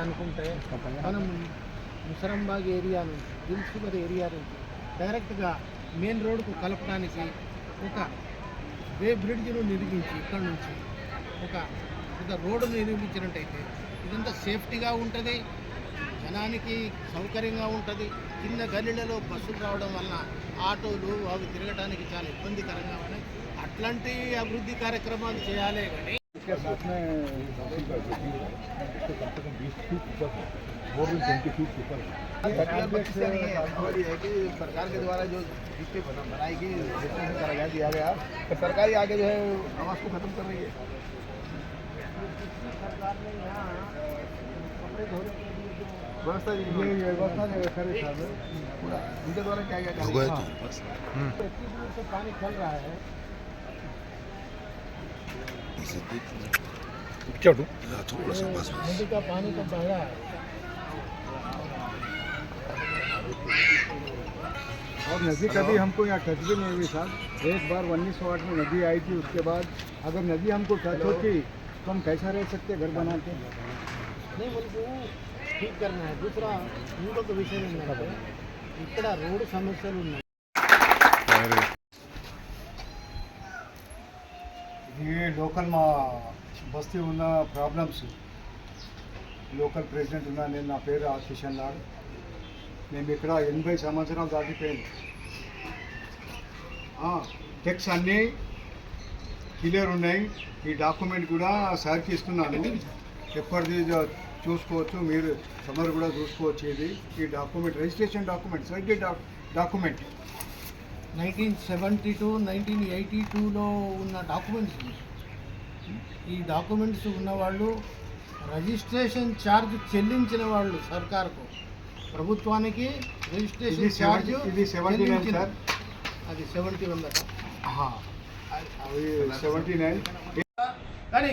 అనుకుంటే మనం ముసరంబాగ్ ఏరియా నుంచి దిల్సుగర్ ఏరియా నుంచి డైరెక్ట్గా మెయిన్ రోడ్కు కలపడానికి ఒక వే బ్రిడ్జ్ను నిర్మించి ఇక్కడ నుంచి ఒక రోడ్డును నిర్మించినట్టయితే ఇదంతా సేఫ్టీగా ఉంటుంది, జనానికి సౌకర్యంగా ఉంటుంది. కింద గల్లీలలో బస్సులు రావడం వలన ఆటోలు అవి తిరగడానికి చాలా ఇబ్బందికరంగా ఉన్నాయి. అట్లాంటి అభివృద్ధి కార్యక్రమాలు చేయాలి కానీ सरकार के द्वारा जो जिसपे बनाएगी कराया दिया गया तो सरकार ही आगे जो है आवास को खत्म कर रही है। सरकार ने यहाँ कपड़े धोने के लिए जो व्यवस्था पूरा उनके द्वारा क्या क्या इतनी दूर से पानी चल रहा है। नदी का पानी तो बह रहा है और नदी कभी हमको यहाँ टच भी नहीं हुई साहब। एक बार 1908 में नदी आई थी, उसके बाद अगर नदी हमको टच होती तो हम कैसा रह सकते घर बना के। नहीं मुझे ठीक करना है। दूसरा ఇంకొక విషయం ఏంటంటే ఇక్కడ రోడ్డు సమస్యలు ఉన్నాయి. ये लोकल మా బస్తీ ఉన్న ప్రాబ్లమ్స్ లోకల్ ప్రెసిడెంట్ ఉన్నా నేను, నా పేరు కిషన్ లాల్. మేము ఇక్కడ 80 సంవత్సరాలు దాటిపోయింది. టెక్స్ అన్నీ క్లియర్ ఉన్నాయి. ఈ డాక్యుమెంట్ కూడా సార్కి ఇస్తున్నాను, ఎప్పటిది చూసుకోవచ్చు, మీరు సమర్ కూడా చూసుకోవచ్చు. ఇది ఈ document registration document certificate document 1972 1982లో ఉన్న డాక్యుమెంట్స్. ఈ డాక్యుమెంట్స్ ఉన్నవాళ్ళు రిజిస్ట్రేషన్ ఛార్జ్ చెల్లించిన వాళ్ళు సర్కార్కు, ప్రభుత్వానికి రిజిస్ట్రేషన్ ఛార్జ్ ఇది 79 సార్. అది 71 అది 79. కానీ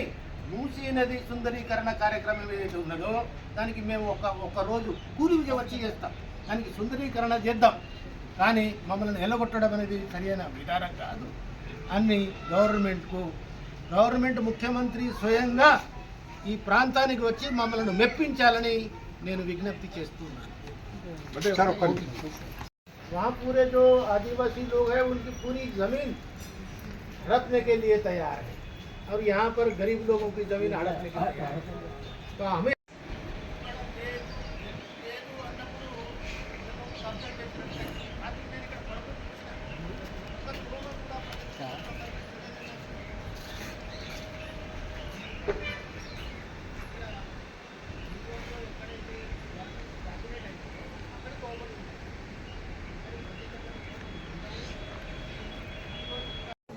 మూసీ నది సుందరీకరణ కార్యక్రమం ఏదైతే ఉన్నదో దానికి మేము ఒక రోజు కూలికి వచ్చి చేస్తాం, దానికి సుందరీకరణ చేద్దాం. కానీ మమ్మల్ని నిలగొట్టడం అనేది సరైన విధానం కాదు. అన్ని గవర్నమెంట్ ముఖ్యమంత్రి స్వయంగా ఈ ప్రాంతానికి వచ్చి మమ్మల్ని మెప్పించాలని నేను విజ్ఞప్తి చేస్తున్నాను. वहाँ पूरे जो आदिवासी लोग हैं उनकी पूरी ज़मीन हड़पने के लिए तैयार है और यहाँ पर गरीब लोगों की ज़मीन हड़पने के लिए तैयार है। तो हमें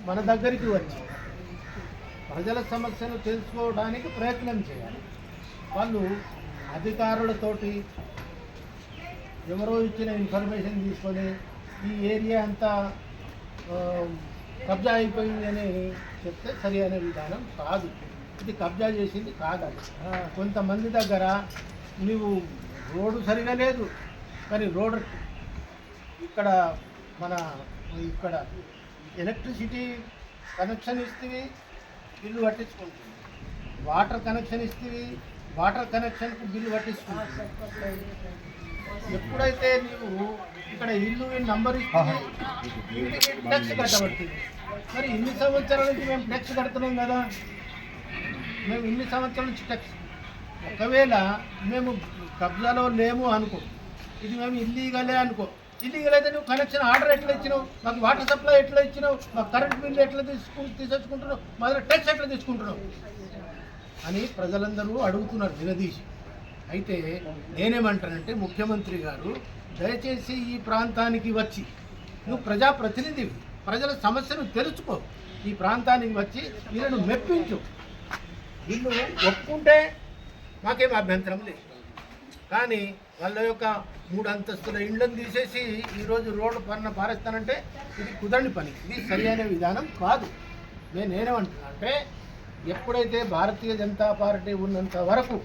మన దగ్గరికి వచ్చి ప్రజల సమస్యను తెలుసుకోవడానికి ప్రయత్నం చేయాలి. వాళ్ళు అధికారులతోటి ఎవరో ఇచ్చిన ఇన్ఫర్మేషన్ తీసుకొని ఈ ఏరియా అంతా కబ్జా అయిపోయింది అని చెప్తే సరి అయిన విధానం కాదు. ఇది కబ్జా చేసింది కాదు. కొంతమంది దగ్గర నువ్వు రోడ్డు సరిగా లేదు కానీ రోడ్ ఇక్కడ ఇక్కడ ఎలక్ట్రిసిటీ కనెక్షన్ ఇస్తే బిల్లు పట్టించుకుంటుంది, వాటర్ కనెక్షన్ ఇస్తే వాటర్ కనెక్షన్కు బిల్లు పట్టించుకుంటుంది. ఎప్పుడైతే నీవు ఇక్కడ ఇల్లు నంబర్ ఇస్తే ట్యాక్స్ కట్టబడుతుంది. మరి ఇన్ని సంవత్సరాల నుంచి మేము ట్యాక్స్ కడుతున్నాం కదా, మేము ఇన్ని సంవత్సరాల నుంచి ట్యాక్స్. ఒకవేళ మేము కబ్జాలో లేము అనుకో, ఇది మేము ఇల్లీగలే అనుకో, ఇల్లీగల్ అయితే నువ్వు కనెక్షన్ ఆర్డర్ ఎట్లా ఇచ్చినావు, మాకు వాటర్ సప్లై ఎట్లా ఇచ్చినావు, మాకు కరెంట్ బిల్లు ఎట్లా తీసేసుకుంటున్నావు, మా దగ్గర ట్యాక్స్ ఎట్లా తీసుకుంటున్నావు అని ప్రజలందరూ అడుగుతున్నారు నిలదీసి. అయితే నేనేమంటానంటే ముఖ్యమంత్రి గారు దయచేసి ఈ ప్రాంతానికి వచ్చి, నువ్వు ప్రజాప్రతినిధివి, ప్రజల సమస్యను తెలుసుకో, ఈ ప్రాంతానికి వచ్చి వీళ్ళను మెప్పించు. వీళ్ళు ఒప్పుకుంటే మాకేం అభ్యంతరం లేదు. కానీ వాళ్ళ యొక్క 3 అంతస్తుల ఇండ్లను తీసేసి ఈరోజు రోడ్డు పైన పారేస్తానంటే ఇది కుదరని పని, ఇది సరైన విధానం కాదు. నేనేమంటున్నా అంటే ఎప్పుడైతే భారతీయ జనతా పార్టీ ఉన్నంత వరకు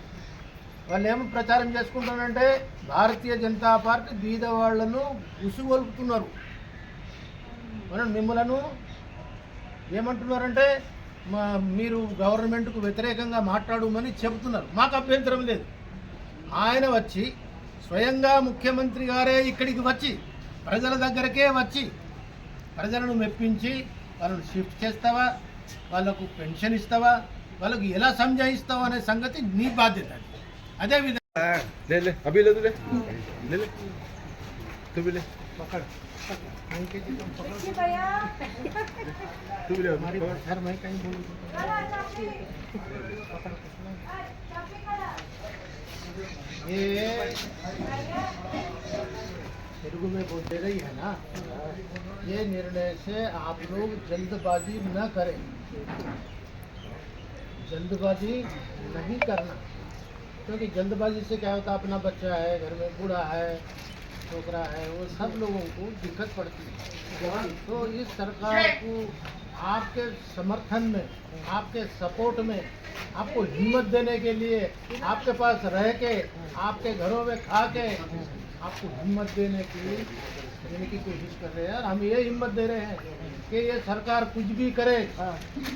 వాళ్ళు ఏమి ప్రచారం చేసుకుంటారంటే భారతీయ జనతా పార్టీ బీద వాళ్లను ఉసుగొల్పుతున్నారు. మనం మిమ్మలను ఏమంటున్నారంటే మీరు గవర్నమెంట్కు వ్యతిరేకంగా మాట్లాడమని చెబుతున్నారు. మాకు అభ్యంతరం లేదు, ఆయన వచ్చి స్వయంగా ముఖ్యమంత్రి గారే ఇక్కడికి వచ్చి ప్రజల దగ్గరకే వచ్చి ప్రజలను మెప్పించి వాళ్ళను షిఫ్ట్ చేస్తావా, వాళ్ళకు పెన్షన్ ఇస్తావా, వాళ్ళకు ఎలా సంజాయిస్తావా అనే సంగతి నీ బాధ్యత. అదేవిధంగా ले ले अभी ले ले ले ले तू भी ले पकड़ तू भी ले हमारी सर मैं कहीं बोलूँ ये तेलुगु में बोल दे रही है ना, ये निर्णय से आप लोग जल्दबाजी न करें, जल्दबाजी नहीं करना, क्योंकि जल्दबाजी से क्या होता है, अपना बच्चा है, घर में बूढ़ा है, छोकरा है, वो सब लोगों को दिक्कत पड़ती है। तो इस सरकार को आपके समर्थन में, आपके सपोर्ट में, आपको हिम्मत देने के लिए, आपके पास रह के, आपके घरों में खा के आपको हिम्मत देने की कोशिश कर रहे हैं। और हम ये हिम्मत दे रहे हैं कि ये सरकार कुछ भी करे,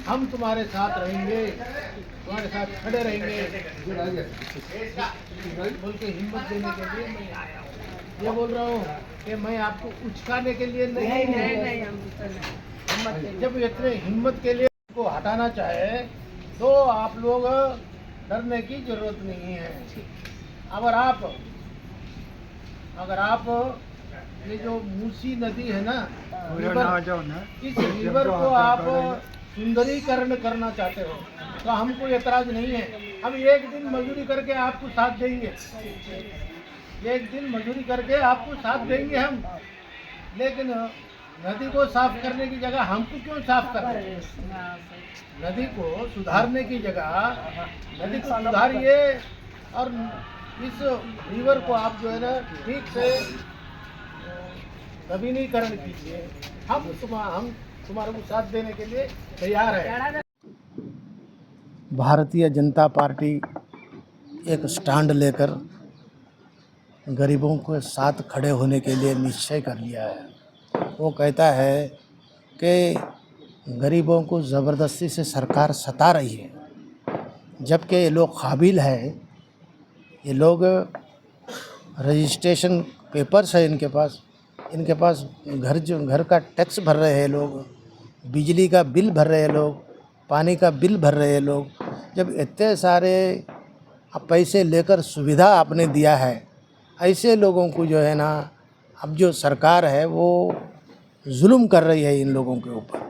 हम तुम्हारे साथ रहेंगे, तुम्हारे साथ खड़े रहेंगे बोल के हिम्मत देने के लिए मैं आया हूँ। ये बोल रहा हूँ कि मैं आपको उचकाने के लिए नहीं, जब इतने हिम्मत के लिए को हटाना चाहे तो आप लोग डरने की जरूरत नहीं है। अगर आप ये जो मूसी नदी है ना, इस रिवर को आप सुंदरीकरण करना चाहते हो तो हमको एतराज नहीं है। हम एक दिन मजदूरी करके आपको साथ देंगे, एक दिन मजदूरी करके आपको साथ देंगे हम, लेकिन नदी को साफ करने की जगह हमको क्यों साफ करना? नदी को सुधारने की जगह नदी को सुधारिए और इस रिवर को आप जो है ना ठीक से नवीनीकरण कीजिए। हम तुम्हारे को साथ देने के लिए तैयार है। भारतीय जनता पार्टी एक स्टैंड लेकर गरीबों के साथ खड़े होने के लिए निश्चय कर लिया है। वो कहता है कि गरीबों को ज़बरदस्ती से सरकार सता रही है, जबकि ये लोग काबिल है, ये लोग रजिस्ट्रेशन पेपर्स है इनके पास घर का टैक्स भर रहे हैं लोग, बिजली का बिल भर रहे हैं लोग, पानी का बिल भर रहे हैं लोग। जब इतने सारे पैसे लेकर सुविधा आपने दिया है, ऐसे लोगों को जो है ना अब जो सरकार है वो जुल्म कर रही है इन लोगों के ऊपर।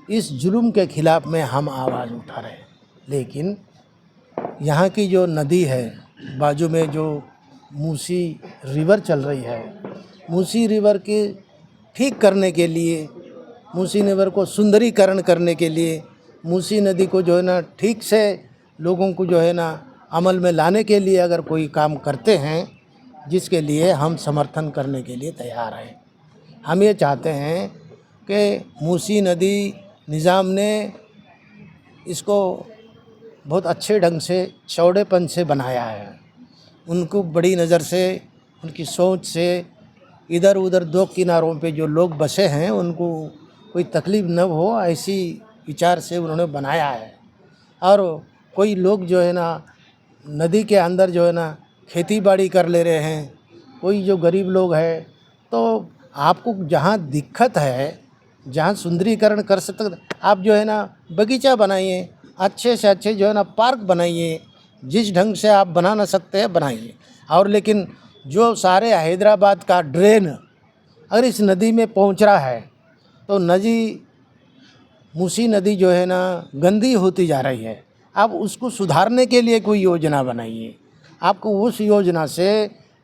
इस जुल्म के खिलाफ़ में हम आवाज़ उठा रहे हैं। लेकिन यहाँ की जो नदी है, बाजू में जो मूसी रिवर चल रही है, मूसी रिवर के ठीक करने के लिए, मूसी रिवर को सुंदरीकरण करने के लिए, मूसी नदी को जो है ना ठीक से लोगों को जो है ना अमल में लाने के लिए अगर कोई काम करते हैं, जिसके लिए हम समर्थन करने के लिए तैयार हैं। हम ये चाहते हैं कि मूसी नदी निज़ाम ने इसको बहुत अच्छे ढंग से, चौड़ेपन से बनाया है। उनको बड़ी नज़र से, उनकी सोच से इधर उधर दो किनारों पे जो लोग बसे हैं उनको कोई तकलीफ़ न हो, ऐसी विचार से उन्होंने बनाया है। और कोई लोग जो है ना नदी के अंदर जो है ना खेती बाड़ी कर ले रहे हैं, कोई जो गरीब लोग हैं, तो आपको जहाँ दिक्कत है, जहाँ सुंदरीकरण कर सकते, आप जो है ना बगीचा बनाइए, अच्छे से अच्छे जो है ना पार्क बनाइए, जिस ढंग से आप बना ना सकते हैं बनाइए। और लेकिन जो सारे हैदराबाद का ड्रेन अगर इस नदी में पहुंच रहा है तो नदी, मूसी नदी जो है ना गंदी होती जा रही है। आप उसको सुधारने के लिए कोई योजना बनाइए। आपको उस योजना से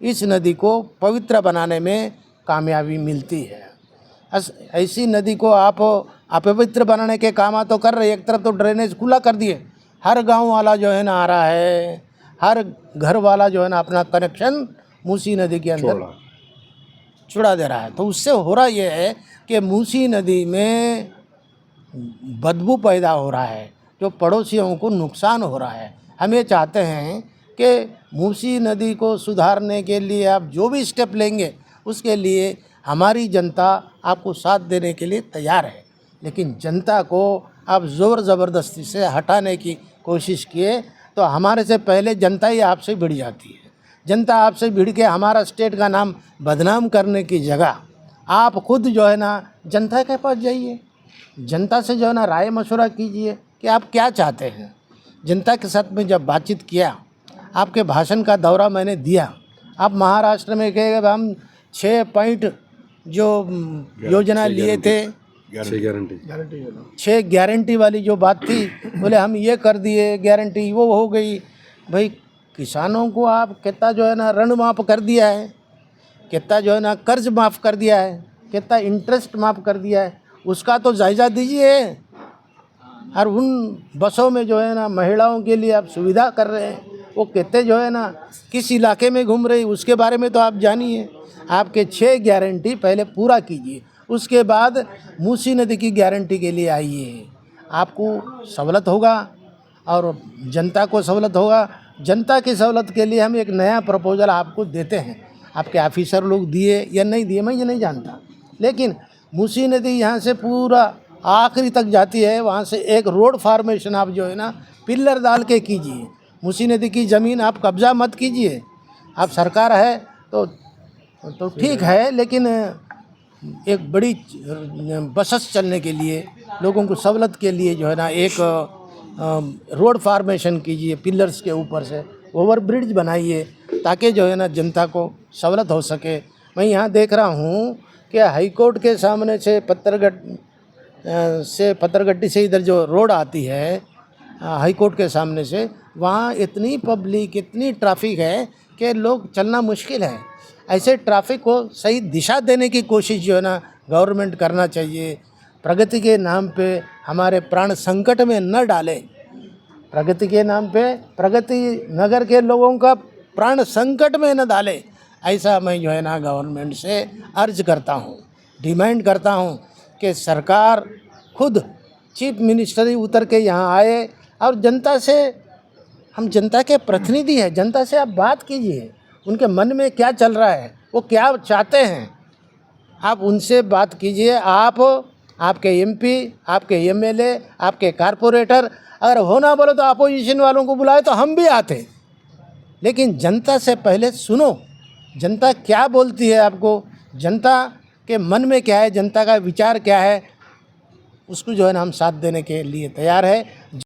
इस नदी को पवित्र बनाने में कामयाबी मिलती है। ऐसी नदी को आप अपवित्र बनाने के काम तो कर रहे हैं। एक तरफ तो ड्रेनेज खुला कर दिए, हर गांव वाला जो है ना आ रहा है, हर घर वाला जो है ना अपना कनेक्शन मूसी नदी के अंदर छुड़ा दे रहा है। तो उससे हो रहा ये है कि मूसी नदी में बदबू पैदा हो रहा है, जो पड़ोसियों को नुकसान हो रहा है। हम ये चाहते हैं कि मूसी नदी को सुधारने के लिए आप जो भी स्टेप लेंगे उसके लिए हमारी जनता आपको साथ देने के लिए तैयार है। लेकिन जनता को आप ज़ोर ज़बरदस्ती से हटाने की कोशिश किए तो हमारे से पहले जनता ही आपसे भिड़ जाती है। जनता आपसे भिड़ के हमारा स्टेट का नाम बदनाम करने की जगह आप खुद जो है ना जनता के पास जाइए, जनता से जो है ना राय मशवरा कीजिए कि आप क्या चाहते हैं। जनता के साथ में जब बातचीत किया, आपके भाषण का दौरा मैंने दिया, आप महाराष्ट्र में कहे हम 6 पॉइंट जो योजना लिए थे, 6 गारंटी वाली जो बात थी, बोले हम ये कर दिए, गारंटी वो हो गई। भाई किसानों को आप कितना जो है ना ऋण माफ़ कर दिया है, कितना जो है ना कर्ज माफ़ कर दिया है, कितना इंटरेस्ट माफ़ कर दिया है, उसका तो जायज़ा दीजिए। और उन बसों में जो है ना महिलाओं के लिए आप सुविधा कर रहे हैं, वो कितने जो है ना किस इलाके में घूम रही, उसके बारे में तो आप जानिए। आपके 6 गारंटी पहले पूरा कीजिए, उसके बाद मूसी नदी की गारंटी के लिए आइए। आपको सहूलत होगा और जनता को सहूलत होगा। जनता की सहूलत के लिए हम एक नया प्रपोजल आपको देते हैं। आपके ऑफिसर लोग दिए या नहीं दिए मैं ये नहीं जानता, लेकिन मूसी नदी यहाँ से पूरा आखिरी तक जाती है, वहाँ से एक रोड फार्मेशन आप जो है ना पिल्लर डाल के कीजिए। मूसी नदी की ज़मीन आप कब्ज़ा मत कीजिए। आप सरकार है तो ठीक है, लेकिन एक बड़ी बसेस चलने के लिए, लोगों को सहूलत के लिए जो है ना एक रोड फार्मेशन कीजिए, पिलर्स के ऊपर से ओवर ब्रिज बनाइए, ताकि जो है ना जनता को सहूलत हो सके। मैं यहाँ देख रहा हूँ कि हाई कोर्ट के सामने से पत्थरगट्टी से इधर जो रोड आती है हाई कोर्ट के सामने से, वहाँ इतनी पब्लिक, इतनी ट्रैफिक है कि लोग चलना मुश्किल है। ऐसे ट्रैफिक को सही दिशा देने की कोशिश जो है ना गवर्नमेंट करना चाहिए। प्रगति के नाम पे हमारे प्राण संकट में न डालें। प्रगति के नाम पे प्रगति नगर के लोगों का प्राण संकट में न डालें, ऐसा मैं जो है ना गवर्नमेंट से अर्ज करता हूँ, डिमांड करता हूँ कि सरकार खुद चीफ मिनिस्टर ही उतर के यहाँ आए और जनता से, हम जनता के प्रतिनिधि हैं, जनता से आप बात कीजिए, उनके मन में क्या चल रहा है, वो क्या चाहते हैं, आप उनसे बात कीजिए। आप, आपके एमपी, आपके एमएलए, आपके कारपोरेटर अगर होना बोले तो अपोजिशन वालों को बुलाए तो हम भी आते, लेकिन जनता से पहले सुनो, जनता क्या बोलती है आपको, जनता के मन में क्या है, जनता का विचार क्या है, उसको जो है ना हम साथ देने के लिए तैयार है।